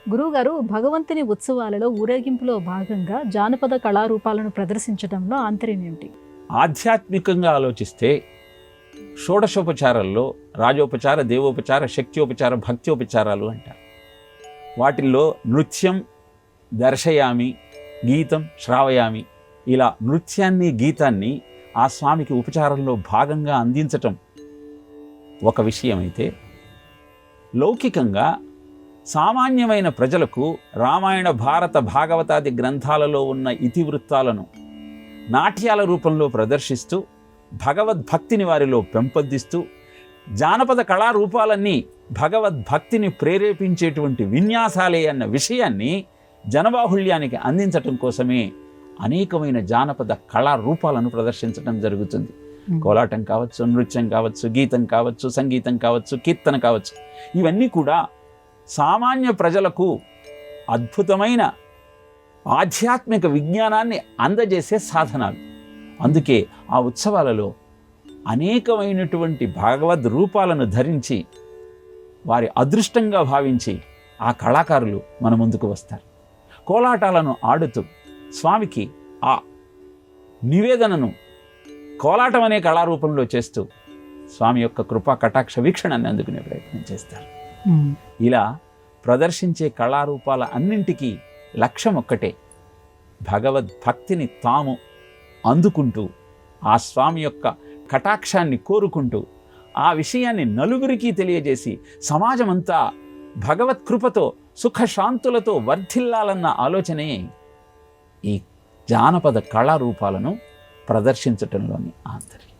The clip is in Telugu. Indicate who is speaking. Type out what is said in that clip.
Speaker 1: గురువుగారు, భగవంతుని ఉత్సవాలలో ఊరేగింపులో భాగంగా జానపద కళారూపాలను ప్రదర్శించడంలో ఆంతర్యం ఏమిటి?
Speaker 2: ఆధ్యాత్మికంగా ఆలోచిస్తే షోడశోపచారాల్లో రాజోపచార, దేవోపచార, శక్త్యోపచార, భక్త్యోపచారాలు అంటారు. వాటిల్లో నృత్యం దర్శయామి, గీతం శ్రావయామి, ఇలా నృత్యాన్ని గీతాన్ని ఆ స్వామికి ఉపచారంలో భాగంగా అందించటం ఒక విషయమైతే, లౌకికంగా సామాన్యమైన ప్రజలకు రామాయణ, భారత, భాగవతాది గ్రంథాలలో ఉన్న ఇతివృత్తాలను నాట్యాల రూపంలో ప్రదర్శిస్తూ భగవద్భక్తిని వారిలో పెంపొందిస్తూ, జానపద కళారూపాలన్నీ భగవద్భక్తిని ప్రేరేపించేటువంటి విన్యాసాలే అన్న విషయాన్ని జనబాహుళ్యానికి అందించటం కోసమే అనేకమైన జానపద కళారూపాలను ప్రదర్శించడం జరుగుతుంది. కోలాటం కావచ్చు, నృత్యం కావచ్చు, గీతం కావచ్చు, సంగీతం కావచ్చు, కీర్తన కావచ్చు, ఇవన్నీ కూడా సామాన్య ప్రజలకు అద్భుతమైన ఆధ్యాత్మిక విజ్ఞానాన్ని అందజేసే సాధనాలు. అందుకే ఆ ఉత్సవాలలో అనేకమైనటువంటి భగవద్ రూపాలను ధరించి వారి అదృష్టంగా భావించి ఆ కళాకారులు మన ముందుకు వస్తారు. కోలాటాలను ఆడుతూ స్వామికి ఆ నివేదనను కోలాటం అనే కళారూపంలో చేస్తూ స్వామి యొక్క కృపా కటాక్ష వీక్షణాన్ని అందుకునే ప్రయత్నం చేస్తారు. ఇలా ప్రదర్శించే కళారూపాల అన్నింటికీ లక్ష్యం ఒక్కటే, భగవద్భక్తిని తాము అందుకుంటూ ఆ స్వామి యొక్క కటాక్షాన్ని కోరుకుంటూ ఆ విషయాన్ని నలుగురికి తెలియజేసి సమాజమంతా భగవత్కృపతో సుఖశాంతులతో వర్ధిల్లాలన్న ఆలోచనే ఈ జానపద కళారూపాలను ప్రదర్శించటంలోని ఆంతర్యం.